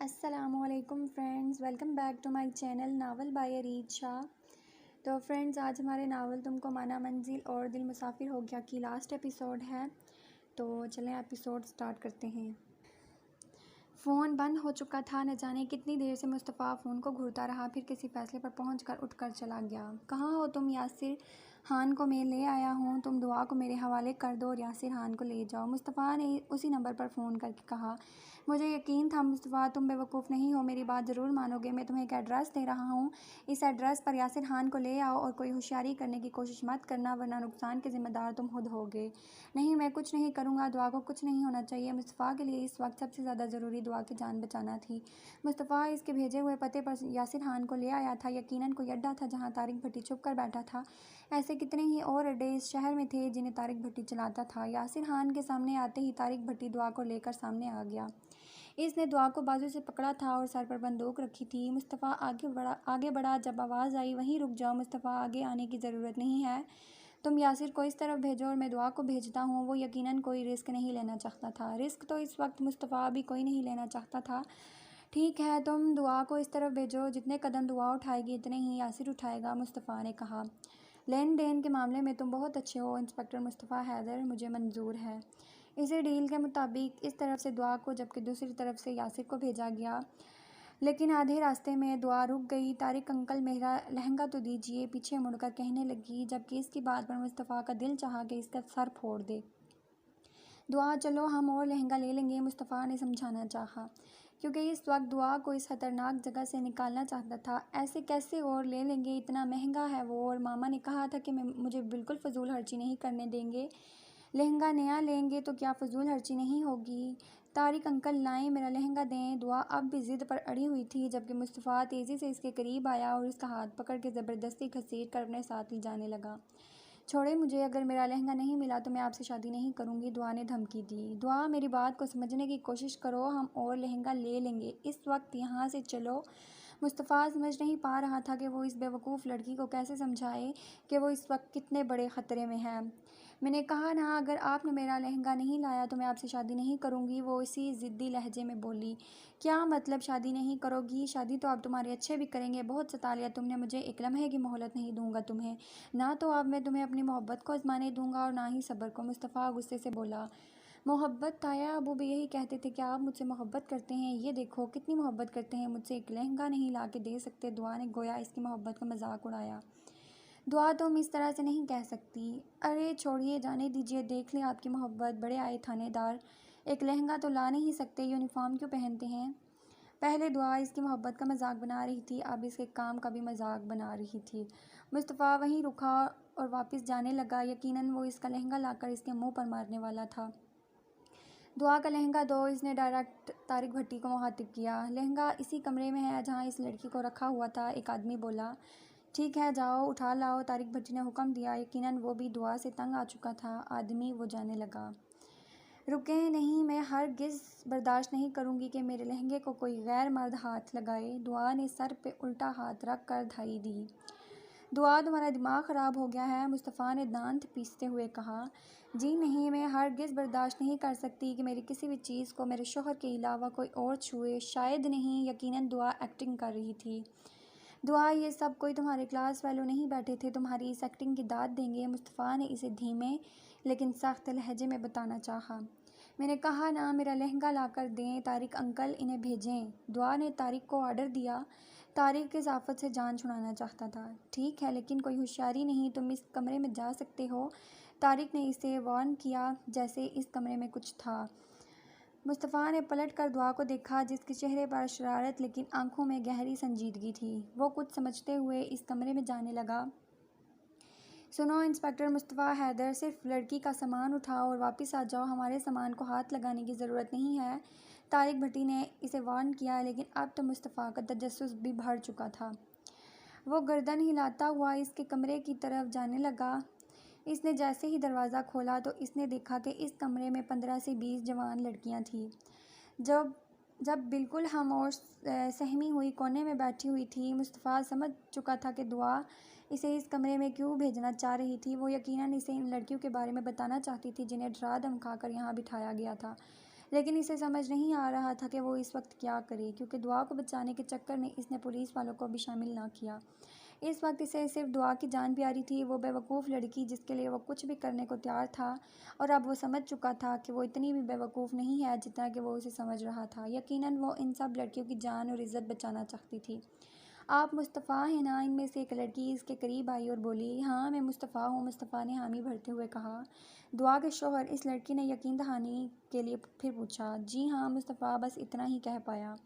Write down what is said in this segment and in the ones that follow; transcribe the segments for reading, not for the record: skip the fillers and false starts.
अस्सलामुअलैकुम friends, welcome back to my channel novel by Areed Shah. तो friends, आज हमारे नावल तुमको माना मंजिल और दिल मुसाफिर हो गया की लास्ट एपिसोड है। तो चलें एपिसोड स्टार्ट करते हैं। फ़ोन बंद हो चुका था। न जाने कितनी देर से मुस्तफ़ा फ़ोन को घूरता रहा, फिर किसी फ़ैसले पर पहुंचकर उठकर चला गया। कहाँ हो तुम यासिर हान को मैं ले आया हूँ, तुम दुआ को मेरे हवाले कर दो और यासिर हान को ले जाओ, मुस्तफ़ा ने उसी नंबर पर फ़ोन करके कहा। मुझे यकीन था मुस्तफ़ा, तुम बेवकूफ़ नहीं हो, मेरी बात ज़रूर मानोगे। मैं तुम्हें एक एड्रेस दे रहा हूँ, इस एड्रेस पर यासिर हान को ले आओ और कोई होशियारी करने की कोशिश मत करना, वरना नुकसान के ज़िम्मेदार तुम खुद होगे। नहीं, मैं कुछ नहीं करूँगा, दुआ को कुछ नहीं होना चाहिए। मुस्तफ़ा के लिए इस वक्त सबसे ज़्यादा ज़रूरी दुआ की जान बचाना थी। मुस्तफ़ा इसके भेजे हुए पते पर यासिर हान को ले आया था। यकीनन कोई अड्डा था जहाँ तारिक भट्टी छुप कर बैठा था। ऐसे कितने ही और अड्डे इस शहर में थे जिन्हें तारिक भट्टी चलाता था। यासिर हान के सामने आते ही तारिक भट्टी दुआ को लेकर सामने आ गया। इसने दुआ को बाजू से पकड़ा था और सर पर बंदूक रखी थी। मुस्तफ़ा आगे बढ़ा। जब आवाज़ आई, वहीं रुक जाओ मुस्तफ़ा, आगे आने की ज़रूरत नहीं है। तुम यासिर को इस तरफ भेजो और मैं दुआ को भेजता हूँ। वो यकीनन कोई रिस्क नहीं लेना चाहता था। रिस्क तो इस वक्त मुस्तफ़ा भी कोई नहीं लेना चाहता था। ठीक है, तुम दुआ को इस तरफ भेजो, जितने कदम दुआ उठाएगी इतने ही यासिर उठाएगा, मुस्तफ़ा ने कहा। लेन देन के मामले में तुम बहुत अच्छे हो इंस्पेक्टर मुस्तफ़ा हैदर, मुझे मंजूर है। इसी डील के मुताबिक इस तरफ से दुआ को जबकि दूसरी तरफ से यासिर को भेजा गया। लेकिन आधे रास्ते में दुआ रुक गई। तारिक अंकल, मेरा लहंगा तो दीजिए, पीछे मुड़कर कहने लगी, जबकि इसकी बात पर मुस्तफ़ा का दिल चाहा कि इसका सर फोड़ दे। दुआ, चलो हम और लहंगा ले लेंगे, मुस्तफ़ा ने समझाना चाहा, क्योंकि इस वक्त दुआ को इस ख़तरनाक जगह से निकालना चाहता था। ऐसे कैसे और ले लेंगे, इतना महंगा है वो, और मामा ने कहा था कि मुझे बिल्कुल फ़जूल खर्ची नहीं करने देंगे। लहंगा नया लेंगे तो क्या फ़जूल खर्ची नहीं होगी। तारिक अंकल लाएं, मेरा लहंगा दें। दुआ अब भी ज़िद पर अड़ी हुई थी, जबकि मुस्तफ़ा तेज़ी से इसके करीब आया और इसका हाथ पकड़ के ज़बरदस्ती घसीट कर अपने साथ ले जाने लगा। छोड़े मुझे, अगर मेरा लहंगा नहीं मिला तो मैं आपसे शादी नहीं करूँगी, दुआ ने धमकी दी। दुआ, मेरी बात को समझने की कोशिश करो, हम और लहंगा ले लेंगे, इस वक्त यहाँ से चलो। मुस्तफ़ा समझ नहीं पा रहा था कि वो इस बेवकूफ़ लड़की को कैसे समझाए कि वो इस वक्त कितने बड़े ख़तरे में है। मैंने कहा ना, अगर आपने मेरा लहंगा नहीं लाया तो मैं आपसे शादी नहीं करूँगी, वो इसी ज़िद्दी लहजे में बोली। क्या मतलब शादी नहीं करोगी? शादी तो आप तुम्हारे अच्छे भी करेंगे। बहुत सता लिया तुमने मुझे, एक लम्हे की मोहलत नहीं दूंगा तुम्हें। ना तो अब मैं तुम्हें अपनी मोहब्बत को आजमाने दूंगा और ना ही सब्र को, मुस्तफ़ा गुस्से से बोला। मोहब्बत? ताया अबू भी यही कहते थे कि आप मुझसे मोहब्बत करते हैं, ये देखो कितनी मोहब्बत करते हैं मुझसे, एक लहंगा नहीं ला के दे सकते। दुआ ने गोया इसकी मोहब्बत का मजाक उड़ाया। दुआ, तुम इस तरह से नहीं कह सकती। अरे छोड़िए, जाने दीजिए, देख लें आपकी मोहब्बत, बड़े आए थानेदार, एक लहंगा तो ला नहीं सकते, यूनिफॉर्म क्यों पहनते हैं। पहले दुआ इसकी मोहब्बत का मजाक बना रही थी, अब इसके काम का भी मजाक बना रही थी। मुस्तफ़ा वहीं रुका और वापस जाने लगा। यकीनन वो इसका लहंगा लाकर इसके मुंह पर मारने वाला था। दुआ का लहंगा दो, इसने डायरेक्ट तारिक भट्टी को मुखातिब किया। लहंगा इसी कमरे में है जहाँ इस लड़की को रखा हुआ था, एक आदमी बोला। ठीक है, जाओ उठा लाओ, तारिक भट्टी ने हुक्म दिया। यकीनन वो भी दुआ से तंग आ चुका था। आदमी वो जाने लगा। रुके नहीं, मैं हरगिज़ बर्दाश्त नहीं करूँगी कि मेरे लहंगे को कोई गैर मर्द हाथ लगाए। दुआ ने सर पे उल्टा हाथ रख कर धाई दी। दुआ, तुम्हारा दिमाग ख़राब हो गया है, मुस्तफ़ा ने दांत पीसते हुए कहा। जी नहीं, मैं हरगिज़ बर्दाश्त नहीं कर सकती कि मेरी किसी भी चीज़ को मेरे शोहर के अलावा कोई और छुए। शायद नहीं। यकीनन दुआ एक्टिंग कर रही थी। दुआ, ये सब कोई तुम्हारे क्लास फेलो नहीं बैठे थे तुम्हारी इस एक्टिंग की दाद देंगे, मुस्तफ़ा ने इसे धीमे लेकिन सख्त लहजे में बताना चाहा। मैंने कहा ना, मेरा लहंगा ला कर दें, तारिक अंकल इन्हें भेजें। दुआ ने तारिक को ऑर्डर दिया। तारिक इस आफत से जान छुड़ाना चाहता था। ठीक है, लेकिन कोई होशियारी नहीं, तुम इस कमरे में जा सकते हो, तारिक ने इसे वार्न किया, जैसे इस कमरे में कुछ था। मुस्तफ़ा ने पलट कर दुआ को देखा, जिसके चेहरे पर शरारत लेकिन आंखों में गहरी संजीदगी थी। वो कुछ समझते हुए इस कमरे में जाने लगा। सुनो इंस्पेक्टर मुस्तफ़ा हैदर, सिर्फ लड़की का सामान उठाओ और वापस आ जाओ, हमारे सामान को हाथ लगाने की ज़रूरत नहीं है, तारिक भट्टी ने इसे वार्न किया। लेकिन अब तो मुस्तफ़ा का तजस्सुस भी भर चुका था। वो गर्दन हिलाता हुआ इसके कमरे की तरफ जाने लगा। इसने जैसे ही दरवाज़ा खोला तो इसने देखा कि इस कमरे में 15 से 20 जवान लड़कियां थीं। जब जब बिल्कुल खामोश सहमी हुई कोने में बैठी हुई थी। मुस्तफ़ा समझ चुका था कि दुआ इसे इस कमरे में क्यों भेजना चाह रही थी। वो यकीनन इसे इन लड़कियों के बारे में बताना चाहती थी जिन्हें डरा धमका कर यहाँ बिठाया गया था। लेकिन इसे समझ नहीं आ रहा था कि वो इस वक्त क्या करे, क्योंकि दुआ को बचाने के चक्कर में इसने पुलिस वालों को भी शामिल ना किया। इस वक्त इसे सिर्फ दुआ की जान प्यारी थी, वो बेवकूफ़ लड़की जिसके लिए वो कुछ भी करने को तैयार था। और अब वो समझ चुका था कि वो इतनी भी बेवकूफ़ नहीं है जितना कि वो उसे समझ रहा था। यकीनन वो इन सब लड़कियों की जान और इज़्ज़त बचाना चाहती थी। आप मुस्तफ़ा हैं ना? इनमें से एक लड़की इसके करीब आई और बोली। हाँ, मैं मुस्तफ़ा हूँ, मुस्तफ़ा ने हामी भरते हुए कहा। दुआ के शौहर, इस लड़की ने यकीन दहानी के लिए फिर पूछा। जी हाँ, मुस्तफ़ा बस इतना ही कह पाया।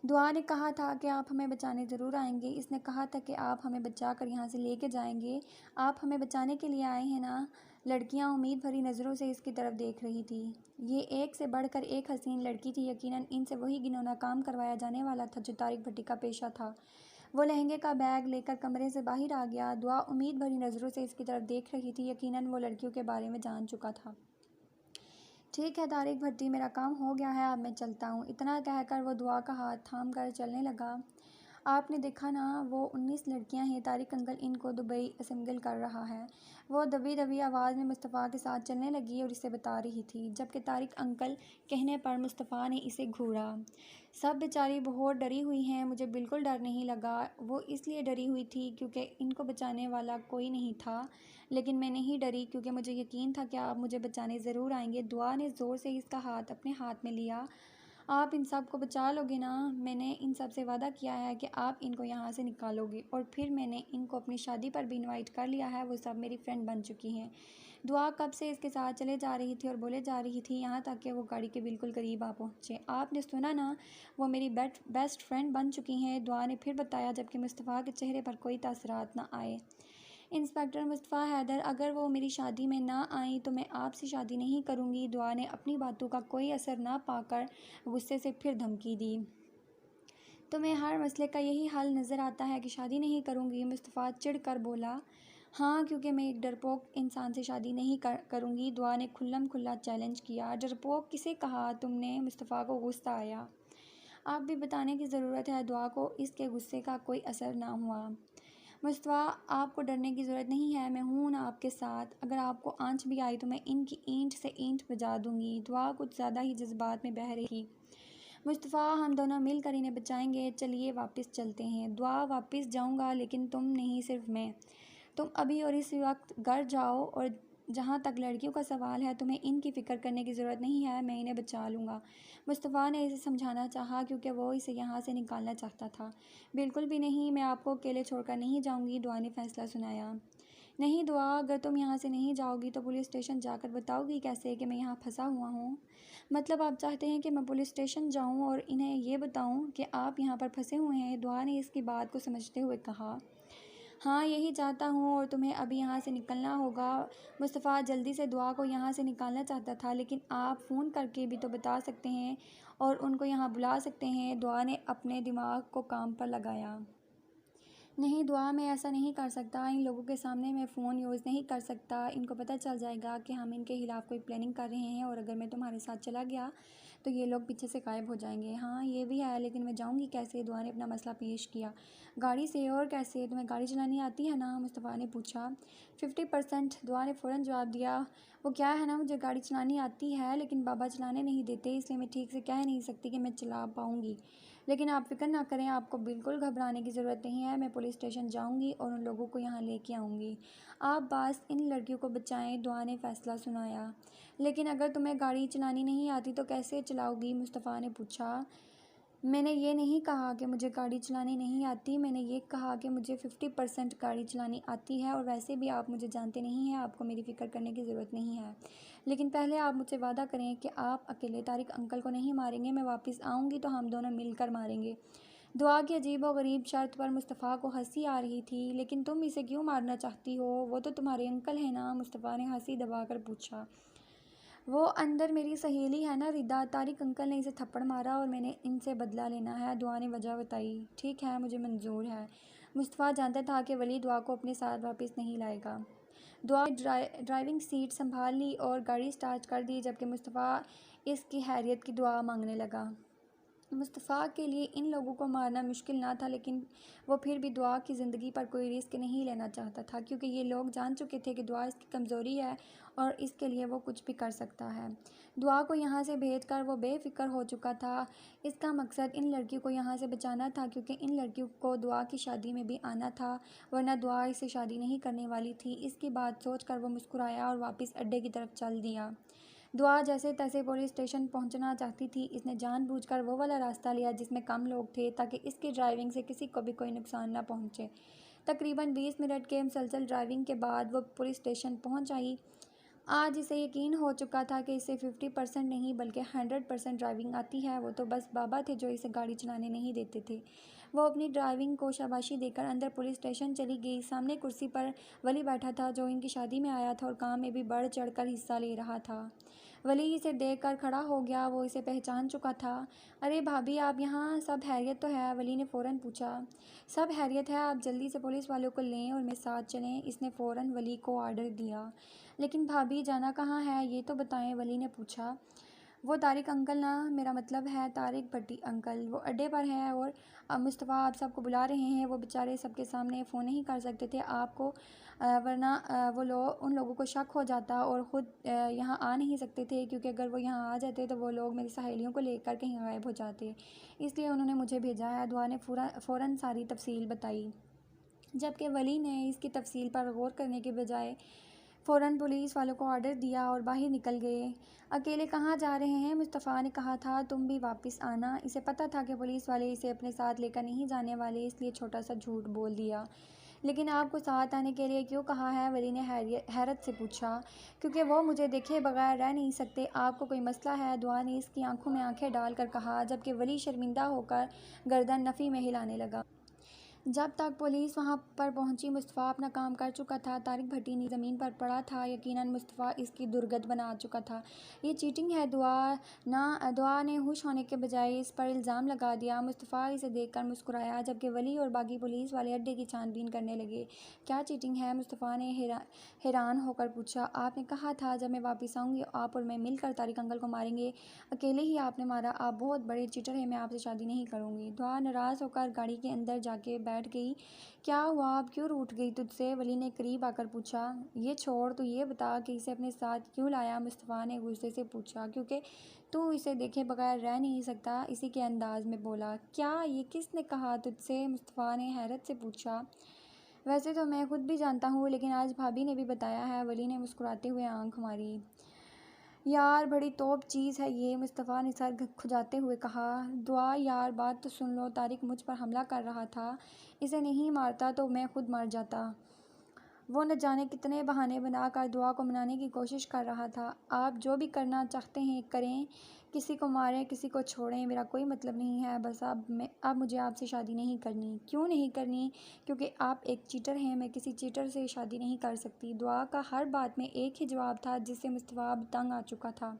दुआ ने कहा था कि आप हमें बचाने ज़रूर आएंगे। इसने कहा था कि आप हमें बचा कर यहाँ से लेके जाएंगे। आप हमें बचाने के लिए आए हैं ना? लड़कियाँ उम्मीद भरी नज़रों से इसकी तरफ देख रही थी। ये एक से बढ़कर एक हसीन लड़की थी। यकीनन इनसे वही घिनौना काम करवाया जाने वाला था जो तारिक भट्टी का पेशा था। वो लहंगे का बैग लेकर कमरे से बाहर आ गया। दुआ उम्मीद भरी नज़रों से इसकी तरफ देख रही थी। यकीनन वो लड़कियों के बारे में जान चुका था। ठीक है तारिक भट्टी, मेरा काम हो गया है, अब मैं चलता हूँ। इतना कहकर वो दुआ का हाथ थाम कर चलने लगा। आपने देखा ना, वो 19 लड़कियां हैं, तारिक अंकल इनको दुबई असेंबल कर रहा है। वो दबी दबी आवाज़ में मुस्तफ़ा के साथ चलने लगी और इसे बता रही थी, जबकि तारिक अंकल कहने पर मुस्तफ़ा ने इसे घूरा। सब बेचारी बहुत डरी हुई हैं, मुझे बिल्कुल डर नहीं लगा। वो इसलिए डरी हुई थी क्योंकि इनको बचाने वाला कोई नहीं था, लेकिन मैं नहीं डरी क्योंकि मुझे यकीन था कि आप मुझे बचाने ज़रूर आएंगे। दुआ ने ज़ोर से इसका हाथ अपने हाथ में लिया। आप इन सब को बचा लोगे ना? मैंने इन सब से वादा किया है कि आप इनको यहाँ से निकालोगे, और फिर मैंने इनको अपनी शादी पर भी इनवाइट कर लिया है। वो सब मेरी फ्रेंड बन चुकी हैं। दुआ कब से इसके साथ चले जा रही थी और बोले जा रही थी, यहाँ तक कि वो गाड़ी के बिल्कुल करीब आ पहुँचे। आपने सुना ना, वो मेरी बेस्ट फ्रेंड बन चुकी हैं, दुआ ने फिर बताया, जबकि मुस्तफ़ा के चेहरे पर कोई तासरात ना आए। इंस्पेक्टर मुस्तफ़ा हैदर, अगर वो मेरी शादी में ना आई तो मैं आपसे शादी नहीं करूँगी। दुआ ने अपनी बातों का कोई असर ना पाकर गुस्से से फिर धमकी दी। तुम्हें हर मसले का यही हल नज़र आता है कि शादी नहीं करूँगी? मुस्तफ़ा चिढ़ कर बोला। हाँ, क्योंकि मैं एक डरपोक इंसान से शादी नहीं करूँगी। दुआ ने खुल्लम खुल्ला चैलेंज किया। डरपोक किसे कहा तुमने? मुस्तफ़ा को गुस्सा आया। आप भी बताने की ज़रूरत है। दुआ को इसके गुस्से का कोई असर ना हुआ। मुस्तफ़ा, आपको डरने की ज़रूरत नहीं है, मैं हूँ ना आपके साथ। अगर आपको आंच भी आई तो मैं इनकी ईंट से ईंट बजा दूँगी। दुआ कुछ ज़्यादा ही जज्बात में बह रही थी। मुस्तफ़ा, हम दोनों मिलकर इन्हें बचाएंगे, चलिए वापस चलते हैं। दुआ, वापस जाऊँगा लेकिन तुम नहीं, सिर्फ मैं। तुम अभी और इस वक्त घर जाओ, और जहाँ तक लड़कियों का सवाल है, तुम्हें इनकी फ़िक्र करने की ज़रूरत नहीं है, मैं इन्हें बचा लूँगा। मुस्तफ़ा ने इसे समझाना चाहा क्योंकि वो इसे यहाँ से निकालना चाहता था। बिल्कुल भी नहीं, मैं आपको अकेले छोड़कर नहीं जाऊँगी, दुआ ने फैसला सुनाया। नहीं दुआ, अगर तुम यहाँ से नहीं जाओगी तो पुलिस स्टेशन जाकर बताओगी कैसे कि मैं यहाँ फंसा हुआ हूँ? मतलब आप चाहते हैं कि मैं पुलिस स्टेशन जाऊँ और इन्हें ये बताऊँ कि आप यहाँ पर फंसे हुए हैं? दुआ ने इसकी बात को समझते हुए कहा। हाँ, यही चाहता हूँ, और तुम्हें अभी यहाँ से निकलना होगा। मुस्तफ़ा जल्दी से दुआ को यहाँ से निकालना चाहता था, लेकिन आप फ़ोन करके भी तो बता सकते हैं और उनको यहाँ बुला सकते हैं। दुआ ने अपने दिमाग को काम पर लगाया। नहीं दुआ, मैं ऐसा नहीं कर सकता। इन लोगों के सामने मैं फ़ोन यूज़ नहीं कर सकता। इनको पता चल जाएगा कि हम इनके खिलाफ़ कोई प्लानिंग कर रहे हैं, और अगर मैं तुम्हारे साथ चला गया तो ये लोग पीछे से गायब हो जाएंगे। हाँ, ये भी है, लेकिन मैं जाऊँगी कैसे? दुआ ने अपना मसला पेश किया। गाड़ी से। और कैसे? तुम्हें गाड़ी चलानी आती है ना? मुस्तफ़ा ने पूछा। 50%, दुआ ने फ़ौरन जवाब दिया। वो क्या है ना, मुझे गाड़ी चलानी आती है, लेकिन बाबा चलाने नहीं देते, इसलिए मैं ठीक से कह नहीं सकती कि मैं चला पाऊँगी। लेकिन आप फ़िक्र ना करें, आपको बिल्कुल घबराने की ज़रूरत नहीं है। मैं पुलिस स्टेशन जाऊंगी और उन लोगों को यहाँ लेके आऊँगी। आप बस इन लड़कियों को बचाएं, दुआ ने फ़ैसला सुनाया। लेकिन अगर तुम्हें गाड़ी चलानी नहीं आती तो कैसे चलाओगी? मुस्तफ़ा ने पूछा। मैंने ये नहीं कहा कि मुझे गाड़ी चलानी नहीं आती, मैंने ये कहा कि मुझे 50% गाड़ी चलानी आती है, और वैसे भी आप मुझे जानते नहीं हैं, आपको मेरी फ़िक्र करने की ज़रूरत नहीं है। लेकिन पहले आप मुझसे वादा करें कि आप अकेले तारिक अंकल को नहीं मारेंगे। मैं वापस आऊँगी तो हम दोनों मिलकर मारेंगे। दुआ की अजीब और गरीब शर्त पर मुस्तफ़ा को हंसी आ रही थी। लेकिन तुम इसे क्यों मारना चाहती हो? वो तो तुम्हारे अंकल हैं ना? मुस्तफ़ा ने हंसी दबाकर पूछा। वो अंदर मेरी सहेली है ना रिदा, तारिक अंकल ने इसे थप्पड़ मारा और मैंने इनसे बदला लेना है। दुआ ने वजह बताई। ठीक है, मुझे मंजूर है। मुस्तफ़ा जानता था कि वली दुआ को अपने साथ वापस नहीं लाएगा। दुआ ने ड्राइविंग सीट संभाल ली और गाड़ी स्टार्ट कर दी, जबकि मुस्तफ़ा इसकी हैरियत की दुआ मांगने लगा। मुस्तफ़ा के लिए इन लोगों को मारना मुश्किल ना था, लेकिन वो फिर भी दुआ की ज़िंदगी पर कोई रिस्क नहीं लेना चाहता था, क्योंकि ये लोग जान चुके थे कि दुआ इसकी कमज़ोरी है और इसके लिए वो कुछ भी कर सकता है। दुआ को यहाँ से भेजकर वो बेफ़िक्र हो चुका था। इसका मकसद इन लड़कियों को यहाँ से बचाना था, क्योंकि इन लड़कियों को दुआ की शादी में भी आना था, वरना दुआ इससे शादी नहीं करने वाली थी। इसकी बात सोचकर वो मुस्कुराया और वापस अड्डे की तरफ चल दिया। दुआ जैसे तैसे पुलिस स्टेशन पहुंचना चाहती थी। इसने जानबूझकर वो वाला रास्ता लिया जिसमें कम लोग थे, ताकि इसकी ड्राइविंग से किसी को भी कोई नुकसान न पहुंचे। तकरीबन 20 मिनट के मुसलसल ड्राइविंग के बाद वो पुलिस स्टेशन पहुंच आई। आज इसे यकीन हो चुका था कि इसे 50% नहीं बल्कि 100% ड्राइविंग आती है। वो तो बस बाबा थे जो इसे गाड़ी चलाने नहीं देते थे। वो अपनी ड्राइविंग को शाबाशी देकर अंदर पुलिस स्टेशन चली गई। सामने कुर्सी पर वली बैठा था, जो इनकी शादी में आया था और काम में भी बढ़ चढ़कर हिस्सा ले रहा था। वली इसे देखकर खड़ा हो गया। वो इसे पहचान चुका था। अरे भाभी, आप यहाँ? सब हैरियत तो है? वली ने फ़ौरन पूछा। सब हैरियत है, आप जल्दी से पुलिस वालों को लें और मेरे साथ चलें, इसने फ़ौरन वली को ऑर्डर दिया। लेकिन भाभी, जाना कहाँ है ये तो बताएं, वली ने पूछा। वो तारिक अंकल ना, मेरा मतलब है तारिक भट्टी अंकल, वो अड्डे पर हैं और अब मुस्तफ़ा आप सबको बुला रहे हैं। वो बेचारे सबके सामने फ़ोन नहीं कर सकते थे आपको, वरना वो लोग उन लोगों को शक हो जाता और ख़ुद यहाँ आ नहीं सकते थे, क्योंकि अगर वो यहाँ आ जाते तो वो लोग मेरी सहेलियों को लेकर कहीं गायब हो जाते। इसलिए उन्होंने मुझे भेजा है। दुआ ने फ़ौरन सारी तफसील बताई, जबकि वली ने इसकी तफसील पर गौर करने के बजाय फ़ौरन पुलिस वालों को ऑर्डर दिया और बाहर निकल गए। अकेले कहाँ जा रहे हैं? मुस्तफ़ा ने कहा था तुम भी वापस आना। इसे पता था कि पुलिस वाले इसे अपने साथ लेकर नहीं जाने वाले, इसलिए छोटा सा झूठ बोल दिया। लेकिन आपको साथ आने के लिए क्यों कहा है? वली ने हैरत से पूछा। क्योंकि वो मुझे देखे बगैर रह नहीं सकते। आपको कोई मसला है? दुआ ने इसकी आंखों में आंखें डालकर कहा, जबकि वली शर्मिंदा होकर गर्दन नफ़ी में हिलाने लगा। जब तक पुलिस वहां पर पहुंची, मुस्तफ़ा अपना काम कर चुका था। तारिक भट्टी ने ज़मीन पर पड़ा था। यकीनन मुस्तफ़ा इसकी दुर्गत बना चुका था। ये चीटिंग है। दुआ ने होश होने के बजाय इस पर इल्ज़ाम लगा दिया। मुस्तफ़ा इसे देखकर मुस्कुराया, जबकि वली और बाकी पुलिस वाले अड्डे की छानबीन करने लगे। क्या चीटिंग है? मुस्तफ़ा ने हैरान होकर पूछा। आपने कहा था जब मैं वापस आऊँगी आप और मैं मिलकर तारिक अंकल को मारेंगे। अकेले ही आपने मारा। आप बहुत बड़े चीटर हैं। मैं आपसे शादी नहीं करूँगी। दुआ नाराज़ होकर गाड़ी के अंदर जाके बैठ गई। क्या हुआ? अब क्यों रूठ गई तुझसे? वली ने करीब आकर पूछा। ये छोड़, तू ये बता कि इसे अपने साथ क्यों लाया? मुस्तफ़ा ने गुस्से से पूछा। क्योंकि तू इसे देखे बगैर रह नहीं सकता, इसी के अंदाज में बोला। क्या? ये किसने कहा तुझसे? मुस्तफ़ा ने हैरत से पूछा। वैसे तो मैं खुद भी जानता हूँ, लेकिन आज भाभी ने भी बताया है, वली ने मुस्कुराते हुए आंख मारी। यार, बड़ी तोप चीज़ है ये, मुस्तफ़ा ने सर खुजाते हुए कहा। दुआ यार, बात तो सुन लो, तारिक मुझ पर हमला कर रहा था। इसे नहीं मारता तो मैं खुद मर जाता। वो न जाने कितने बहाने बनाकर दुआ को मनाने की कोशिश कर रहा था। आप जो भी करना चाहते हैं करें, किसी को मारें किसी को छोड़ें, मेरा कोई मतलब नहीं है। बस अब मुझे आपसे शादी नहीं करनी। क्यों नहीं करनी? क्योंकि आप एक चीटर हैं। मैं किसी चीटर से शादी नहीं कर सकती। दुआ का हर बात में एक ही जवाब था, जिससे मुस्तफ़ा अब तंग आ चुका था।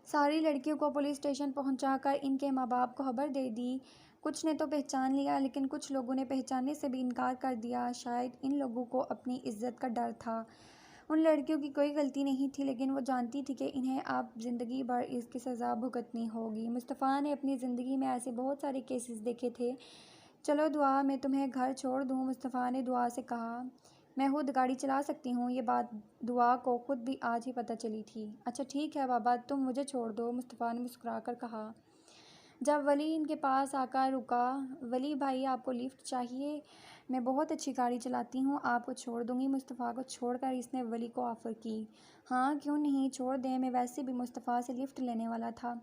सारी लड़कियों को पुलिस स्टेशन पहुंचाकर इनके माँ बाप को खबर दे दी। कुछ ने तो पहचान लिया, लेकिन कुछ लोगों ने पहचानने से भी इनकार कर दिया। शायद इन लोगों को अपनी इज्जत का डर था। उन लड़कियों की कोई गलती नहीं थी, लेकिन वो जानती थी कि इन्हें अब ज़िंदगी भर इसकी सज़ा भुगतनी होगी। मुस्तफ़ा ने अपनी ज़िंदगी में ऐसे बहुत सारे केसेस देखे थे। चलो दुआ, मैं तुम्हें घर छोड़ दूँ, मुस्तफ़ा ने दुआ से कहा। मैं खुद गाड़ी चला सकती हूँ। ये बात दुआ को खुद भी आज ही पता चली थी। अच्छा ठीक है बाबा, तुम मुझे छोड़ दो, मुस्तफ़ा ने मुस्कुराकर कहा। जब वली इनके पास आकर रुका, वली भाई आपको लिफ्ट चाहिए? मैं बहुत अच्छी गाड़ी चलाती हूँ, आपको छोड़ दूँगी। मुस्तफ़ा को छोड़कर इसने वली को ऑफ़र की। हाँ क्यों नहीं, छोड़ दें, मैं वैसे भी मुस्तफ़ा से लिफ्ट लेने वाला था।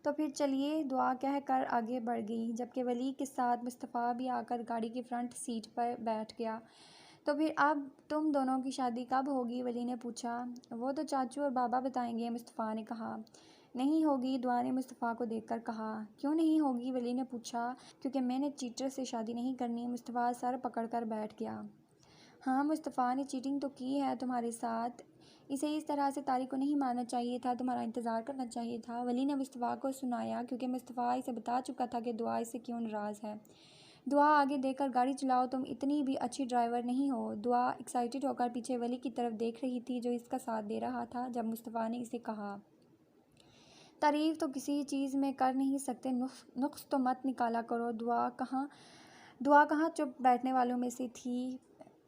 तो फिर चलिए, दुआ कहकर आगे बढ़ गई, जबकि वली के साथ मुस्तफ़ा भी आकर गाड़ी की फ्रंट सीट पर बैठ गया। तो फिर अब तुम दोनों की शादी कब होगी? वली ने पूछा। वो तो चाचू और बाबा बताएंगे, मुस्तफ़ा ने कहा। नहीं होगी, दुआ ने मुस्तफ़ा को देखकर कहा। क्यों नहीं होगी? वली ने पूछा। क्योंकि मैंने चीटर से शादी नहीं करनी। मुस्तफ़ा सर पकड़कर बैठ गया। हाँ, मुस्तफ़ा ने चीटिंग तो की है तुम्हारे साथ। इसे इस तरह से तारिक को नहीं मारना चाहिए था, तुम्हारा इंतज़ार करना चाहिए था। वली ने मुस्तफ़ा को सुनाया, क्योंकि मुस्तफ़ा इसे बता चुका था कि दुआ इससे क्यों नाराज़ है। दुआ, आगे देखकर गाड़ी चलाओ, तुम इतनी भी अच्छी ड्राइवर नहीं हो। दुआ एक्साइटेड होकर पीछे वली की तरफ देख रही थी, जो इसका साथ दे रहा था जब मुस्तफ़ा ने इसे कहा। तारीफ़ तो किसी चीज़ में कर नहीं सकते, नुक्स तो मत निकाला करो। दुआ कहाँ चुप बैठने वालों में से थी।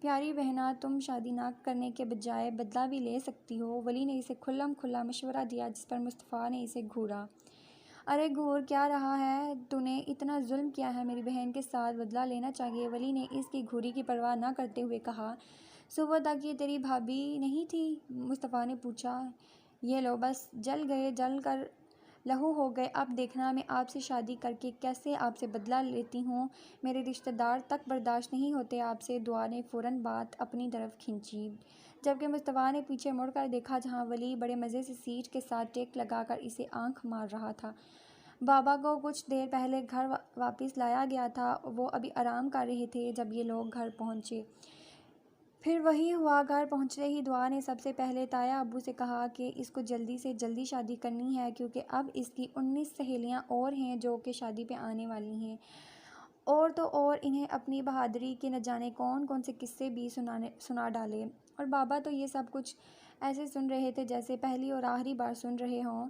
प्यारी बहना, तुम शादी ना करने के बजाय बदला भी ले सकती हो। वली ने इसे खुल्लम खुल्ला मशवरा दिया, जिस पर मुस्तफ़ा ने इसे घूरा। अरे घूर क्या रहा है, तूने इतना जुल्म किया है मेरी बहन के साथ, बदला लेना चाहिए। वली ने इसकी घूरी की परवाह न करते हुए कहा। सुबह तक ये तेरी भाभी नहीं थी? मुस्तफ़ा ने पूछा। ये लो, बस जल गए, जल कर लहू हो गए। अब देखना मैं आपसे शादी करके कैसे आपसे बदला लेती हूँ। मेरे रिश्तेदार तक बर्दाश्त नहीं होते आपसे। दुआ ने फ़ौरन बात अपनी तरफ खींची, जबकि मुस्तफ़ा ने पीछे मुड़कर देखा, जहाँ वली बड़े मज़े से सीट के साथ टेक लगाकर इसे आंख मार रहा था। बाबा को कुछ देर पहले घर वापस लाया गया था। वो अभी आराम कर रहे थे जब ये लोग घर पहुँचे। फिर वही हुआ। घर पहुँचते ही दुआ ने सबसे पहले ताया अब्बू से कहा कि इसको जल्दी से जल्दी शादी करनी है, क्योंकि अब इसकी 19 सहेलियाँ और हैं जो कि शादी पे आने वाली हैं। और तो और इन्हें अपनी बहादुरी के न जाने कौन कौन से किस्से भी सुना डाले। और बाबा तो ये सब कुछ ऐसे सुन रहे थे जैसे पहली और आखिरी बार सुन रहे हों।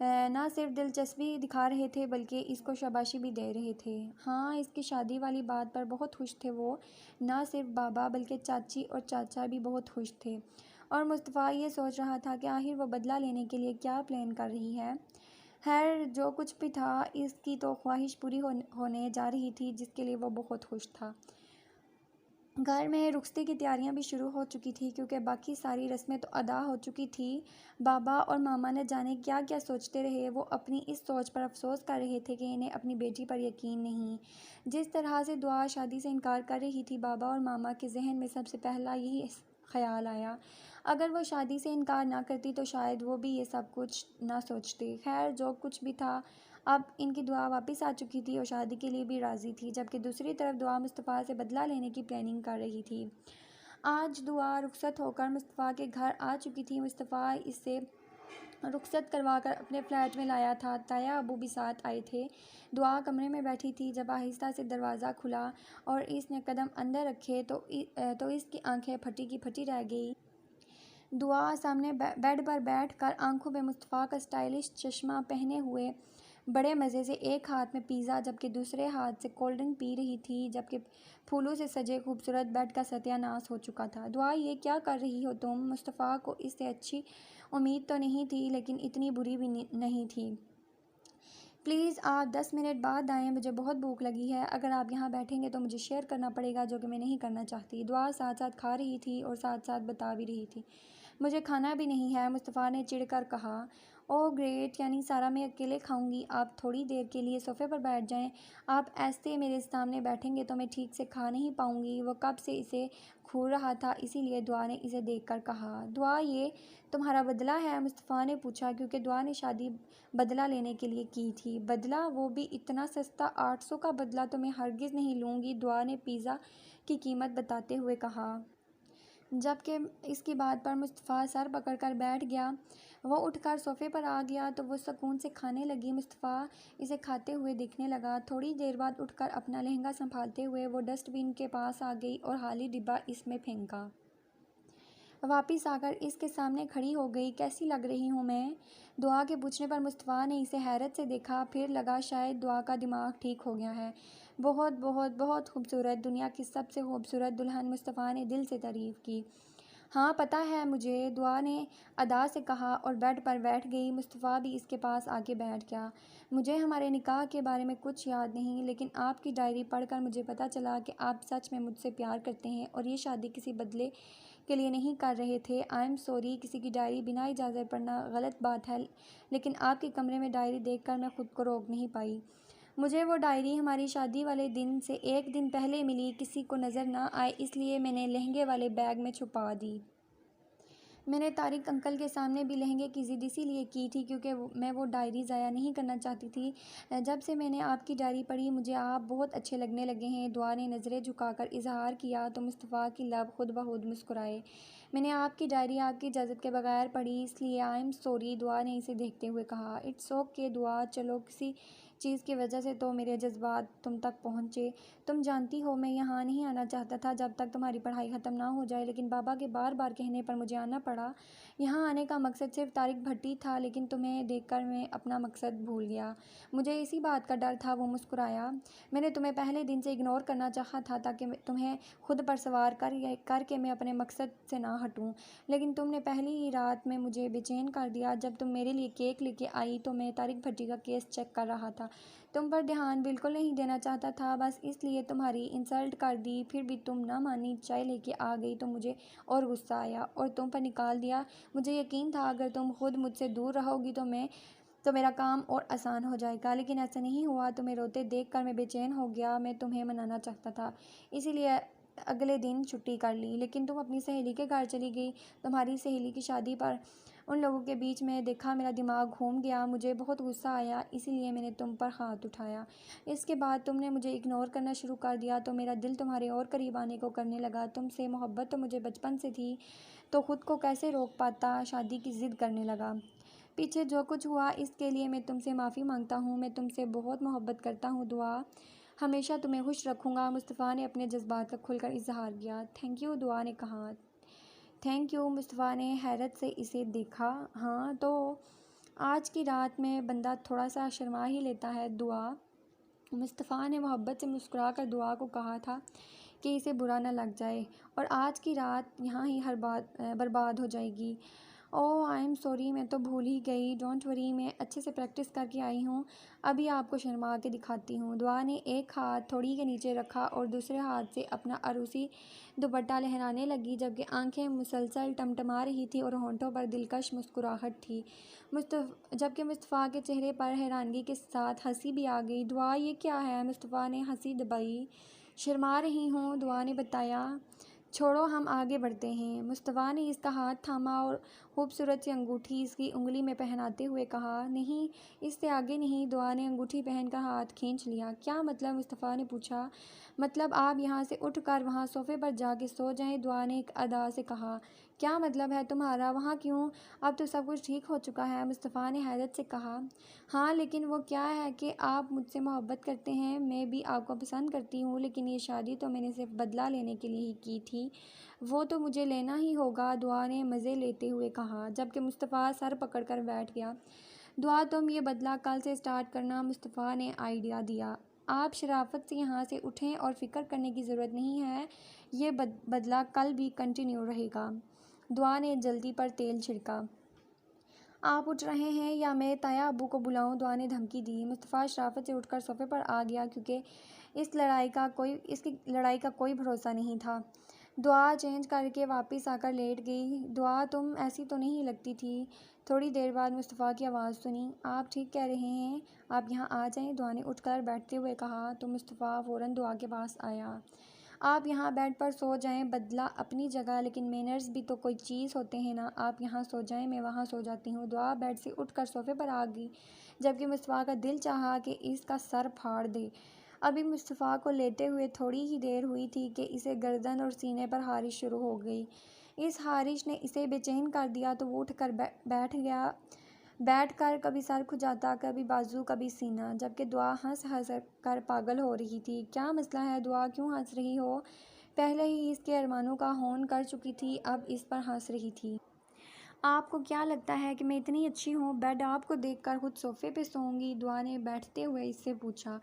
ना सिर्फ दिलचस्पी दिखा रहे थे बल्कि इसको शाबाशी भी दे रहे थे। हाँ, इसकी शादी वाली बात पर बहुत खुश थे वो। ना सिर्फ बाबा बल्कि चाची और चाचा भी बहुत खुश थे। और मुस्तफ़ा ये सोच रहा था कि आखिर वो बदला लेने के लिए क्या प्लान कर रही है। खैर, जो कुछ भी था, इसकी तो ख्वाहिश पूरी होने जा रही थी, जिसके लिए वो बहुत खुश था। घर में रुखसती की तैयारियां भी शुरू हो चुकी थी, क्योंकि बाकी सारी रस्में तो अदा हो चुकी थी। बाबा और मामा न जाने क्या क्या सोचते रहे। वो अपनी इस सोच पर अफसोस कर रहे थे कि इन्हें अपनी बेटी पर यकीन नहीं। जिस तरह से दुआ शादी से इनकार कर रही थी, बाबा और मामा के जहन में सबसे पहला यही ख्याल आया। अगर वो शादी से इनकार ना करती तो शायद वो भी ये सब कुछ ना सोचते। खैर, जो कुछ भी था, अब इनकी दुआ वापस आ चुकी थी और शादी के लिए भी राज़ी थी, जबकि दूसरी तरफ दुआ मुस्तफ़ा से बदला लेने की प्लानिंग कर रही थी। आज दुआ रुखसत होकर मुस्तफ़ा के घर आ चुकी थी। मुस्तफ़ा इसे रुखसत करवाकर अपने फ्लैट में लाया था। ताया अबू भी साथ आए थे। दुआ कमरे में बैठी थी जब आहिस्ता से दरवाज़ा खुला और इसने कदम अंदर रखे तो इसकी आंखें फटी की फटी रह गई। दुआ सामने बेड पर बैठकर आंखों में मुस्तफ़ा का स्टाइलिश चश्मा पहने हुए बड़े मज़े से एक हाथ में पिज़्ज़ा जबकि दूसरे हाथ से कोल्ड ड्रिंक पी रही थी, जबकि फूलों से सजे खूबसूरत बेड का सत्यानाश हो चुका था। दुआ, ये क्या कर रही हो तुम? मुस्तफ़ा को इससे अच्छी उम्मीद तो नहीं थी, लेकिन इतनी बुरी भी नहीं थी। प्लीज़ आप 10 मिनट बाद आएँ, मुझे बहुत भूख लगी है। अगर आप यहाँ बैठेंगे तो मुझे शेयर करना पड़ेगा, जो कि मैं नहीं करना चाहती। दुआ साथ साथ खा रही थी और साथ साथ बता भी रही थी। मुझे खाना भी नहीं है, मुस्तफ़ा ने चिढ़कर कहा। ओह ग्रेट, यानी सारा मैं अकेले खाऊंगी। आप थोड़ी देर के लिए सोफ़े पर बैठ जाएं। आप ऐसे मेरे सामने बैठेंगे तो मैं ठीक से खा नहीं पाऊंगी। वो कब से इसे घूर रहा था, इसीलिए दुआ ने इसे देखकर कहा। दुआ, ये तुम्हारा बदला है? मुस्तफ़ा ने पूछा, क्योंकि दुआ ने शादी बदला लेने के लिए की थी। बदला? वो भी इतना सस्ता? 800 का बदला तो मैं हरगिज़ नहीं लूँगी, दुआ ने पिज़्ज़ा की कीमत बताते हुए कहा। जबकि इसकी बात पर मुस्तफ़ा सर पकड़कर बैठ गया। वो उठकर सोफ़े पर आ गया तो वो सुकून से खाने लगी। मुस्तफ़ा इसे खाते हुए देखने लगा। थोड़ी देर बाद उठकर अपना लहंगा संभालते हुए वो डस्टबिन के पास आ गई और खाली डिब्बा इसमें फेंका। वापस आकर इसके सामने खड़ी हो गई। कैसी लग रही हूँ मैं? दुआ के पूछने पर मुस्तफ़ा ने इसे हैरत से देखा। फिर लगा शायद दुआ का दिमाग ठीक हो गया है। बहुत बहुत बहुत खूबसूरत, दुनिया की सबसे खूबसूरत दुल्हन, मुस्तफ़ा ने दिल से तारीफ़ की। हाँ पता है मुझे, दुआ ने अदा से कहा और बेड पर बैठ गई। मुस्तफ़ा भी इसके पास आके बैठ गया। मुझे हमारे निकाह के बारे में कुछ याद नहीं, लेकिन आपकी डायरी पढ़कर मुझे पता चला कि आप सच में मुझसे प्यार करते हैं और ये शादी किसी बदले के लिए नहीं कर रहे थे। आई एम सॉरी, किसी की डायरी बिना इजाज़त पढ़ना गलत बात है, लेकिन आपके कमरे में डायरी देखकर मैं खुद को रोक नहीं पाई। मुझे वो डायरी हमारी शादी वाले दिन से एक दिन पहले मिली। किसी को नज़र ना आए इसलिए मैंने लहंगे वाले बैग में छुपा दी। मैंने तारिक अंकल के सामने भी लहंगे की ज़िद इसीलिए की थी क्योंकि मैं वो डायरी ज़ाया नहीं करना चाहती थी। जब से मैंने आपकी डायरी पढ़ी मुझे आप बहुत अच्छे लगने लगे हैं। दुआ ने नज़रें झुकाकर इजहार किया तो मुस्तफ़ा की लब खुद ब खुद मुस्कुराए। मैंने आपकी डायरी आपकी इजाज़त के बगैर पढ़ी, इसलिए आई एम सॉरी, दुआ ने इसे देखते हुए कहा। इट्स ओके दुआ, चलो किसी चीज़ की वजह से तो मेरे जज्बात तुम तक पहुँचे। तुम जानती हो मैं यहाँ नहीं आना चाहता था जब तक तुम्हारी पढ़ाई ख़त्म ना हो जाए, लेकिन बाबा के बार बार कहने पर मुझे आना पड़ा। यहाँ आने का मकसद सिर्फ तारिक भट्टी था, लेकिन तुम्हें देखकर मैं अपना मकसद भूल गया। मुझे इसी बात का डर था। वो मुस्कुराया। मैंने तुम्हें पहले दिन से इग्नोर करना चाहा था ताकि तुम्हें खुद पर सवार करके मैं अपने मकसद से ना हटूं, लेकिन तुमने पहली ही रात में मुझे बेचैन कर दिया। जब तुम मेरे लिए केक लेके आई तो मैं तारिक भट्टी का केस चेक कर रहा था। तुम पर ध्यान बिल्कुल नहीं देना चाहता था, बस इसलिए तुम्हारी इंसल्ट कर दी। फिर भी तुम ना मानी, चाय लेके आ गई तो मुझे और गुस्सा आया और तुम पर निकाल दिया। मुझे यकीन था अगर तुम खुद मुझसे दूर रहोगी तो मेरा काम और आसान हो जाएगा, लेकिन ऐसा नहीं हुआ। तुम्हें रोते देखकर मैं बेचैन हो गया। मैं तुम्हें मनाना चाहता था, इसीलिए अगले दिन छुट्टी कर ली, लेकिन तुम अपनी सहेली के घर चली गई। तुम्हारी सहेली की शादी पर उन लोगों के बीच में देखा मेरा दिमाग घूम गया। मुझे बहुत गुस्सा आया, इसीलिए मैंने तुम पर हाथ उठाया। इसके बाद तुमने मुझे इग्नोर करना शुरू कर दिया, तो मेरा दिल तुम्हारे और करीब आने को करने लगा। तुमसे मोहब्बत तो मुझे बचपन से थी, तो खुद को कैसे रोक पाता। शादी की ज़िद करने लगा। पीछे जो कुछ हुआ इसके लिए मैं तुमसे माफ़ी मांगता हूँ। मैं तुमसे बहुत मोहब्बत करता हूँ। दुआ, हमेशा तुम्हें खुश रखूँगा। मुस्तफ़ा ने अपने जज्बात का खुलकर इजहार किया। थैंक यू, दुआ ने कहा। थैंक यू, मुस्तफ़ा ने हैरत से इसे देखा। हाँ, तो आज की रात में बंदा थोड़ा सा शर्मा ही लेता है। दुआ, मुस्तफ़ा ने मोहब्बत से मुस्कुराकर दुआ को कहा था कि इसे बुरा न लग जाए और आज की रात यहाँ ही हर बात बर्बाद हो जाएगी। ओह आई एम सॉरी, मैं तो भूल ही गई। डोंट वरी, मैं अच्छे से प्रैक्टिस करके आई हूँ। अभी आपको शर्मा के दिखाती हूँ। दुआ ने एक हाथ थोड़ी के नीचे रखा और दूसरे हाथ से अपना अरूसी दुपट्टा लहराने लगी, जबकि आंखें मुसलसल टमटमा रही थी और होंठों पर दिलकश मुस्कुराहट थी। जबकि मुस्तफ़ा के चेहरे पर हैरानगी के साथ हंसी भी आ गई। दुआ, ये क्या है? मुस्तफ़ा ने हंसी दबाई। शर्मा रही हूँ, दुआ ने बताया। छोड़ो, हम आगे बढ़ते हैं। मुस्तफ़ा ने इसका हाथ थामा और खूबसूरत सी अंगूठी इसकी उंगली में पहनाते हुए कहा। नहीं, इससे आगे नहीं। दुआ ने अंगूठी पहनकर हाथ खींच लिया। क्या मतलब? मुस्तफ़ा ने पूछा। मतलब आप यहाँ से उठकर वहाँ सोफ़े पर जाके सो जाएं, दुआ ने एक अदा से कहा। क्या मतलब है तुम्हारा? वहाँ क्यों? अब तो सब कुछ ठीक हो चुका है, मुस्तफ़ा ने हैरत से कहा। हाँ, लेकिन वो क्या है कि आप मुझसे मोहब्बत करते हैं, मैं भी आपको पसंद करती हूँ, लेकिन ये शादी तो मैंने सिर्फ बदला लेने के लिए ही की थी। वो तो मुझे लेना ही होगा, दुआ ने मज़े लेते हुए कहा, जबकि मुस्तफ़ा सर पकड़कर बैठ गया। दुआ, तुम ये बदला कल से स्टार्ट करना, मुस्तफ़ा ने आइडिया दिया। आप शराफत से यहाँ से उठें और फ़िक्र करने की ज़रूरत नहीं है, ये बदला कल भी कंटिन्यू रहेगा। दुआ ने जल्दी पर तेल छिड़का। आप उठ रहे हैं या मैं ताया अब्बू को बुलाऊं? दुआ ने धमकी दी। मुस्तफ़ा शराफत से उठकर सोफ़े पर आ गया, क्योंकि इसकी लड़ाई का कोई भरोसा नहीं था। दुआ चेंज करके वापस आकर लेट गई। दुआ, तुम ऐसी तो नहीं लगती थी। थोड़ी देर बाद मुस्तफ़ा की आवाज़ सुनी। आप ठीक कह रहे हैं, आप यहाँ आ जाएं, दुआ ने उठकर बैठते हुए कहा। तो मुस्तफ़ा फ़ौरन दुआ के पास आया। आप यहाँ बेड पर सो जाएं, बदला अपनी जगह, लेकिन मैनर्स भी तो कोई चीज़ होते हैं ना। आप यहाँ सो जाएं, मैं वहाँ सो जाती हूँ। दुआ बेड से उठकर सोफ़े पर आ गई, जबकि मुस्तफ़ा का दिल चाहा कि इसका सर फाड़ दे। अभी मुस्तफ़ा को लेटे हुए थोड़ी ही देर हुई थी कि इसे गर्दन और सीने पर हारिश शुरू हो गई। इस हारिश ने इसे बेचैन कर दिया, तो वो उठकर बैठ गया। बैठकर कभी सर खुजाता, कभी बाजू, कभी सीना, जबकि दुआ हंस हंस कर पागल हो रही थी। क्या मसला है दुआ, क्यों हंस रही हो? पहले ही इसके अरमानों का होन कर चुकी थी, अब इस पर हंस रही थी। आपको क्या लगता है कि मैं इतनी अच्छी हूँ? बेड आपको देखकर खुद सोफ़े पे सोऊंगी, दुआ ने बैठते हुए इससे पूछा।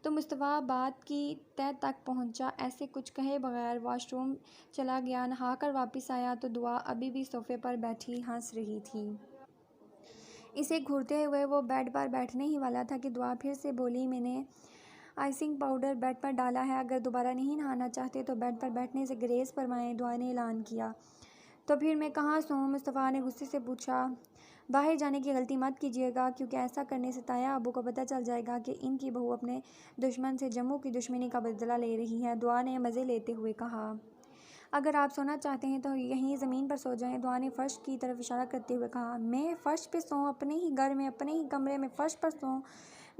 तो मुस्तफ़ा बात की तह तक पहुँचा। ऐसे कुछ कहे बगैर वॉशरूम चला गया। नहाकर वापस आया तो दुआ अभी भी सोफ़े पर बैठी हंस रही थी। इसे घूरते हुए वो बेड पर बैठने ही वाला था कि दुआ फिर से बोली। मैंने आइसिंग पाउडर बेड पर डाला है, अगर दोबारा नहीं नहाना चाहते तो बेड पर बैठने से ग्रेस फरमाएं, दुआ ने ऐलान किया। तो फिर मैं कहाँ सोऊं? मुस्तफ़ा ने गुस्से से पूछा। बाहर जाने की गलती मत कीजिएगा, क्योंकि ऐसा करने से ताया अबू को पता चल जाएगा कि इनकी बहू अपने दुश्मन से जम्मू की दुश्मनी का बदला ले रही है, दुआ ने मज़े लेते हुए कहा। अगर आप सोना चाहते हैं तो यहीं ज़मीन पर सो जाएं, दुआ ने फ़र्श की तरफ इशारा करते हुए कहा। मैं फ़र्श पे सोऊं? अपने ही घर में, अपने ही कमरे में फ़र्श पर सोऊं?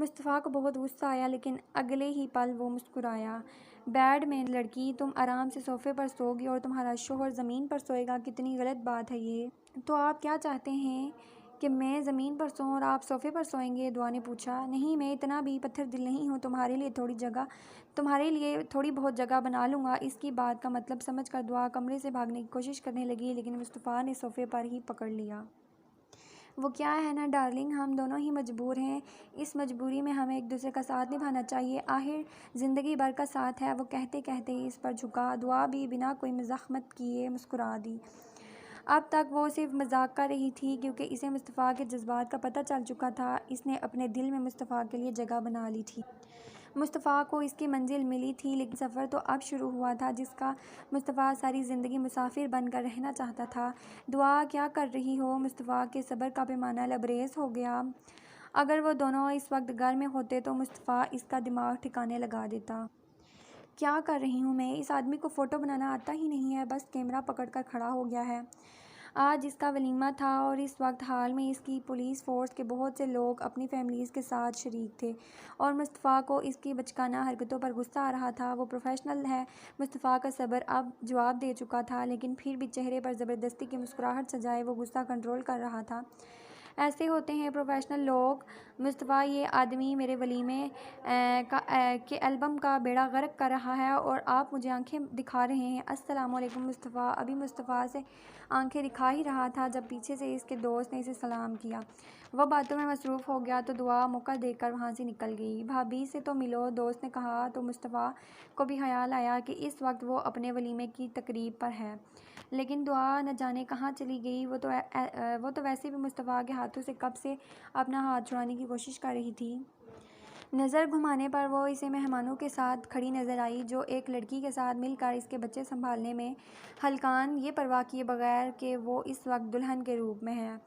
मुस्तफ़ा को बहुत गुस्सा आया, लेकिन अगले ही पल वो मुस्कुराया। बेड में लड़की, तुम आराम से सोफ़े पर सोगी और तुम्हारा शोहर ज़मीन पर सोएगा, कितनी गलत बात है ये। तो आप क्या चाहते हैं कि मैं ज़मीन पर सोऊं और आप सोफ़े पर सोएंगे? दुआ ने पूछा। नहीं, मैं इतना भी पत्थर दिल नहीं हूँ, तुम्हारे लिए थोड़ी बहुत जगह बना लूँगा। इसकी बात का मतलब समझकर दुआ कमरे से भागने की कोशिश करने लगी, लेकिन मुस्तफ़ा ने सोफ़े पर ही पकड़ लिया। वो क्या है ना डार्लिंग, हम दोनों ही मजबूर हैं। इस मजबूरी में हमें एक दूसरे का साथ निभाना चाहिए, आखिर ज़िंदगी भर का साथ है। वो कहते कहते इस पर झुका। दुआ भी बिना कोई मज़ाहमत किए मुस्कुरा दी। अब तक वो सिर्फ मजाक कर रही थी, क्योंकि इसे मुस्तफ़ा के जज्बात का पता चल चुका था। इसने अपने दिल में मुस्तफ़ा के लिए जगह बना ली थी। मुस्तफ़ा को इसकी मंजिल मिली थी, लेकिन सफ़र तो अब शुरू हुआ था, जिसका मुस्तफ़ा सारी ज़िंदगी मुसाफिर बनकर रहना चाहता था। दुआ क्या कर रही हो? मुस्तफ़ा के सब्र का पैमाना लबरेज हो गया। अगर वो दोनों इस वक्त घर में होते तो मुस्तफ़ा इसका दिमाग ठिकाने लगा देता। क्या कर रही हूँ मैं? इस आदमी को फ़ोटो बनाना आता ही नहीं है, बस कैमरा पकड़कर खड़ा हो गया है। आज इसका वलीमा था और इस वक्त हाल में इसकी पुलिस फ़ोर्स के बहुत से लोग अपनी फैमिलीज़ के साथ शरीक थे, और मुस्तफ़ा को इसकी बचकाना हरकतों पर गुस्सा आ रहा था। वो प्रोफेशनल है। मुस्तफ़ा का सब्र अब जवाब दे चुका था, लेकिन फिर भी चेहरे पर ज़बरदस्ती की मुस्कुराहट सजाए वो गुस्सा कंट्रोल कर रहा था। ऐसे होते हैं प्रोफेशनल लोग। मुस्तफ़ा, ये आदमी मेरे वलीमे के एल्बम का बेड़ा गर्क कर रहा है और आप मुझे आंखें दिखा रहे हैं। अस्सलाम वालेकुम मुस्तफ़ा। अभी मुस्तफ़ा से आंखें दिखा ही रहा था जब पीछे से इसके दोस्त ने इसे सलाम किया। वह बातों में मसरूफ़ हो गया तो दुआ मौका देकर वहाँ से निकल गई। भाभी से तो मिलो, दोस्त ने कहा, तो मुस्तफ़ा को भी ख्याल आया कि इस वक्त वो अपने वलीमे की तकरीब पर है। लेकिन दुआ न जाने कहाँ चली गई। वो तो वैसे भी मुस्तफ़ा के हाथों से कब से अपना हाथ छुड़ाने की कोशिश कर रही थी। नज़र घुमाने पर वो इसे मेहमानों के साथ खड़ी नज़र आई, जो एक लड़की के साथ मिलकर इसके बच्चे संभालने में हल्कान, ये परवाह किए बगैर कि वो इस वक्त दुल्हन के रूप में है।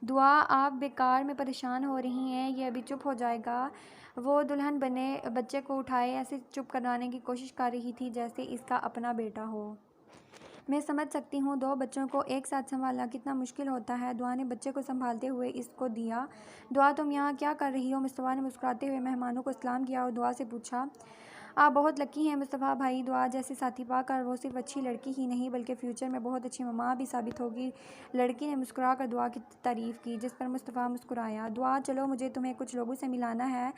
दुआ, आप बेकार में परेशान हो रही हैं, ये अभी चुप हो जाएगा। वो दुल्हन बने बच्चे को उठाए ऐसे चुप करवाने की कोशिश कर रही थी जैसे इसका अपना बेटा हो। मैं समझ सकती हूँ, दो बच्चों को एक साथ संभालना कितना मुश्किल होता है। दुआ ने बच्चे को संभालते हुए इसको दिया। दुआ, तुम यहाँ क्या कर रही हो? मुस्तफ़ा ने मुस्कुराते हुए मेहमानों को सलाम किया और दुआ से पूछा। आप बहुत लकी हैं मुस्तफ़ा भाई, दुआ जैसे साथी पाकर। वो सिर्फ अच्छी लड़की ही नहीं बल्कि फ्यूचर में बहुत अच्छी मम्मा भी साबित होगी। लड़की ने मुस्कुरा कर दुआ की तारीफ़ की, जिस पर मुस्तफ़ा मुस्कुराया। दुआ, चलो मुझे तुम्हें कुछ लोगों से मिलाना है।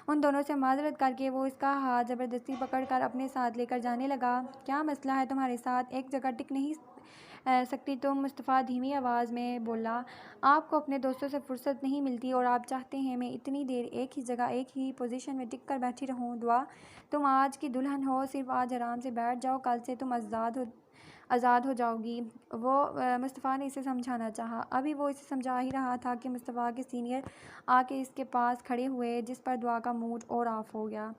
उन दोनों से माजरत करके वो इसका हाथ ज़बरदस्ती पकड़कर अपने साथ लेकर जाने लगा। क्या मसला है तुम्हारे साथ? एक जगह टिक नहीं सकती तुम? मुस्तफ़ा धीमी आवाज़ में बोला। आपको अपने दोस्तों से फुर्सत नहीं मिलती और आप चाहते हैं मैं इतनी देर एक ही जगह एक ही पोजीशन में टिक कर बैठी रहूं? दुआ, तुम आज की दुल्हन हो, सिर्फ आज आराम से बैठ जाओ, कल से तुम आज़ाद हो जाओगी। वो मुस्तफ़ा ने इसे समझाना चाहा। अभी वो इसे समझा ही रहा था कि मुस्तफ़ा के सीनियर आके इसके पास खड़े हुए, जिस पर दुआ का मूड और ऑफ हो गया।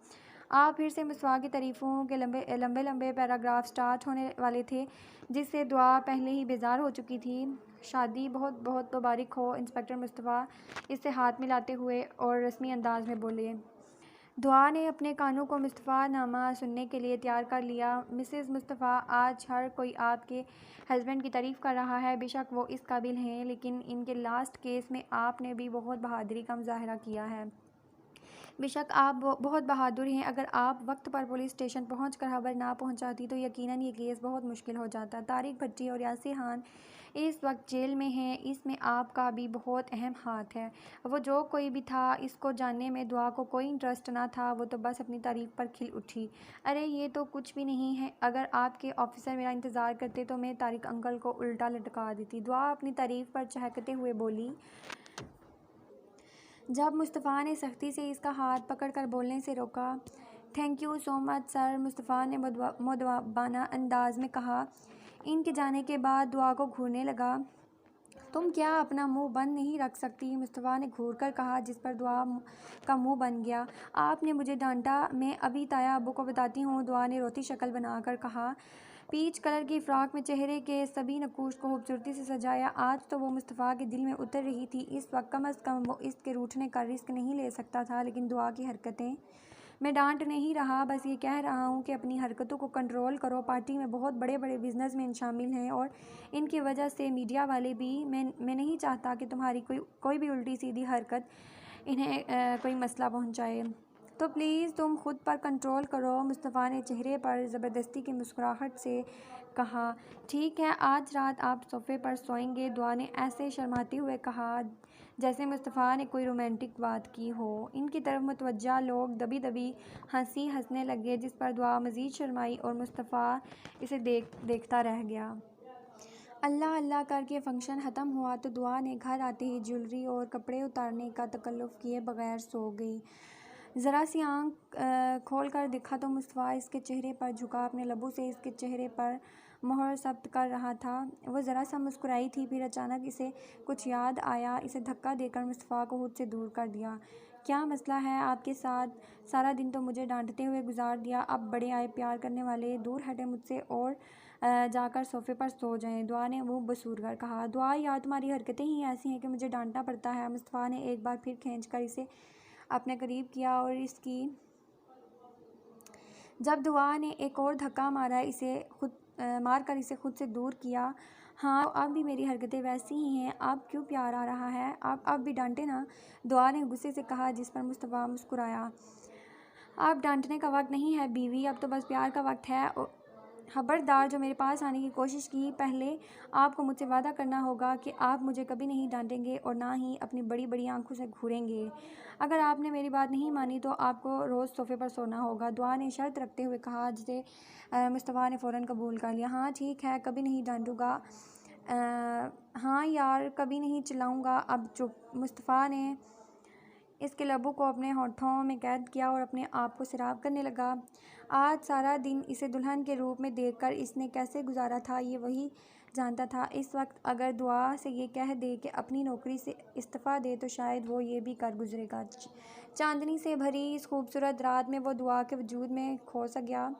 आप फिर से मुस्तफ़ा की तारीफ़ों के लंबे लंबे पैराग्राफ स्टार्ट होने वाले थे, जिससे दुआ पहले ही बेजार हो चुकी थी। शादी बहुत बहुत मुबारक हो, इंस्पेक्टर मुस्तफ़ा इससे हाथ मिलाते हुए और रस्मी अंदाज में बोले। दुआ ने अपने कानों को मुस्तफ़ा नामा सुनने के लिए तैयार कर लिया। मिसेज़ मुस्तफ़ा, आज हर कोई आपके हस्बैंड की तारीफ़ कर रहा है। बेशक वो इस काबिल हैं, लेकिन इनके लास्ट केस में आपने भी बहुत बहादुरी का मुजाहरा किया है। बेशक आप बहुत बहादुर हैं। अगर आप वक्त पर पुलिस स्टेशन पहुंचकर खबर ना पहुंचाती तो यकीनन ये केस बहुत मुश्किल हो जाता। तारिक भट्टी और यासिर खान इस वक्त जेल में हैं। इसमें आपका भी बहुत अहम हाथ है। वो जो कोई भी था, इसको जानने में दुआ को कोई इंटरेस्ट ना था। वो तो बस अपनी तारीफ पर खिल उठी। अरे ये तो कुछ भी नहीं है। अगर आपके ऑफिसर मेरा इंतज़ार करते तो मैं तारिक अंकल को उल्टा लटका देती। दुआ अपनी तारीफ पर चहकते हुए बोली। जब मुस्तफ़ा ने सख्ती से इसका हाथ पकड़कर बोलने से रोका। Thank you so much sir, Mustafa ने मुदवाबाना अंदाज में कहा। इनके जाने के बाद दुआ को घूरने लगा। तुम क्या अपना मुंह बंद नहीं रख सकती? मुस्तफ़ा ने घूर कर कहा, जिस पर दुआ का मुंह बन गया। आपने मुझे डांटा, मैं अभी ताया अब्बू को बताती हूँ, दुआ ने रोती शक्ल बनाकर कहा। पीच कलर की फ़्रॉक में चेहरे के सभी नकूश को खूबसूरती से सजाया। आज तो वो मुस्तफ़ा के दिल में उतर रही थी। इस वक्त कम अज़ कम वो इसके रूठने का रिस्क नहीं ले सकता था, लेकिन दुआ की हरकतें। मैं डांट नहीं रहा, बस ये कह रहा हूँ कि अपनी हरकतों को कंट्रोल करो। पार्टी में बहुत बड़े बड़े बिजनेसमैन शामिल हैं और इनकी वजह से मीडिया वाले भी। मैं नहीं चाहता कि तुम्हारी कोई भी उल्टी सीधी हरकत इन्हें कोई मसला पहुँचाए। तो प्लीज़ तुम खुद पर कंट्रोल करो। मुस्तफ़ा ने चेहरे पर ज़बरदस्ती की मुस्कुराहट से कहा। ठीक है, आज रात आप सोफ़े पर सोएंगे, दुआ ने ऐसे शर्माते हुए कहा जैसे मुस्तफ़ा ने कोई रोमांटिक बात की हो। इनकी तरफ मुतवज्जा लोग दबी दबी हंसने लगे, जिस पर दुआ मज़ीद शर्माई और मुस्तफ़ा इसे देखता रह गया। अल्लाह अल्लाह करके फ़ंक्शन ख़त्म हुआ तो दुआ ने घर आते ही ज्वेलरी और कपड़े उतारने का तकल्लुफ़ किए बगैर सो गई। ज़रा सी आँख खोल कर देखा तो मुस्तफ़ा इसके चेहरे पर झुका अपने लबों से इसके चेहरे पर मोहर ज़ब्त कर रहा था। वह ज़रा सा मुस्कुराई थी, फिर अचानक इसे कुछ याद आया। इसे धक्का देकर मुस्तफ़ा को खुद से दूर कर दिया। क्या मसला है आपके साथ? सारा दिन तो मुझे डांटते हुए गुजार दिया, अब बड़े आए प्यार करने वाले, दूर हटे मुझसे और जाकर सोफ़े पर सो जाएं। दुआ ने मुँह बसूर कर कहा। दुआ, यार तुम्हारी हरकतें ही ऐसी हैं कि मुझे डांटना पड़ता है। मुस्तफ़ा ने एक बार फिर खींच कर इसे अपने करीब किया और इसकी जब दुआ ने एक और धक्का मारकर इसे खुद से दूर किया। हाँ, अब भी मेरी हरकतें वैसी ही हैं, अब क्यों प्यार आ रहा है? आप अब भी डांटे ना, दुआ ने गुस्से से कहा, जिस पर मुस्तफ़ा मुस्कुराया। अब डांटने का वक्त नहीं है बीवी, अब तो बस प्यार का वक्त है। खबरदार जो मेरे पास आने की कोशिश की, पहले आपको मुझसे वादा करना होगा कि आप मुझे कभी नहीं डांटेंगे और ना ही अपनी बड़ी बड़ी आंखों से घूरेंगे। अगर आपने मेरी बात नहीं मानी तो आपको रोज़ सोफ़े पर सोना होगा, दुआ ने शर्त रखते हुए कहा, जिसे मुस्तफ़ा ने फ़ौरन कबूल कर लिया। हाँ ठीक है, कभी नहीं डांटूंगा। हाँ यार, कभी नहीं चिल्लाऊंगा, अब चुप। मुस्तफ़ा ने इसके लबों को अपने होठों में कैद किया और अपने आप को सैराब करने लगा। आज सारा दिन इसे दुल्हन के रूप में देखकर इसने कैसे गुजारा था, ये वही जानता था। इस वक्त अगर दुआ से ये कह दे कि अपनी नौकरी से इस्तीफ़ा दे तो शायद वो ये भी कर गुजरेगा। चांदनी से भरी इस खूबसूरत रात में वो दुआ के वजूद में खो सा गया।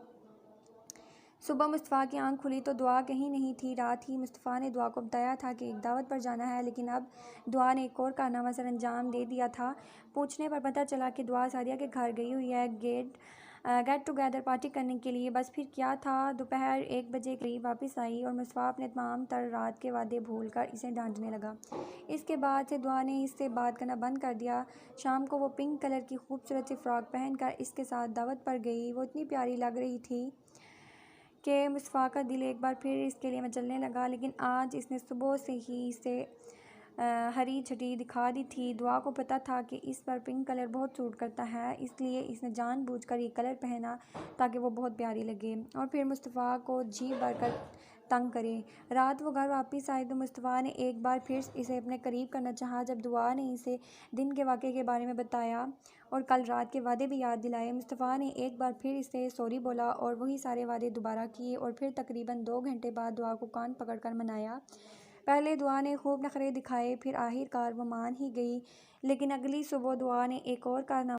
सुबह मुस्तफ़ा की आंख खुली तो दुआ कहीं नहीं थी। रात ही मुस्तफ़ा ने दुआ को बताया था कि एक दावत पर जाना है, लेकिन अब दुआ ने एक और कारनामा सर अंजाम दे दिया था। पूछने पर पता चला कि दुआ सारिया के घर गई हुई है गेट टुगेदर पार्टी करने के लिए। बस फिर क्या था, दोपहर 1 बजे करीब वापस आई और मुस्तफ़ा अपने तमाम तर रात के वादे भूल कर इसे डांटने लगा। इसके बाद से दुआ ने इससे बात करना बंद कर दिया। शाम को वो पिंक कलर की खूबसूरत सी फ़्रॉक पहनकर इसके साथ दावत पर गई। वो इतनी प्यारी लग रही थी कि मुस्तफ़ा का दिल एक बार फिर इसके लिए मचलने लगा, लेकिन आज इसने सुबह से ही इसे हरी छठी दिखा दी थी। दुआ को पता था कि इस पर पिंक कलर बहुत सूट करता है, इसलिए इसने जानबूझकर ये कलर पहना ताकि वो बहुत प्यारी लगे और फिर मुस्तफ़ा को जी भरकर तंग करे। रात वो घर वापस आई तो मुस्तफ़ा ने एक बार फिर इसे अपने करीब करना चाहा। जब दुआ ने इसे दिन के वाक़े के बारे में बताया और कल रात के वादे भी याद दिलाए, मुस्तफ़ा ने एक बार फिर इसे सॉरी बोला और वही सारे वादे दोबारा किए और फिर तकरीबन 2 घंटे बाद दुआ को कान पकड़कर मनाया। पहले दुआ ने खूब नखरे दिखाए, फिर आखिरकार वो मान ही गई, लेकिन अगली सुबह दुआ ने एक और कारनामा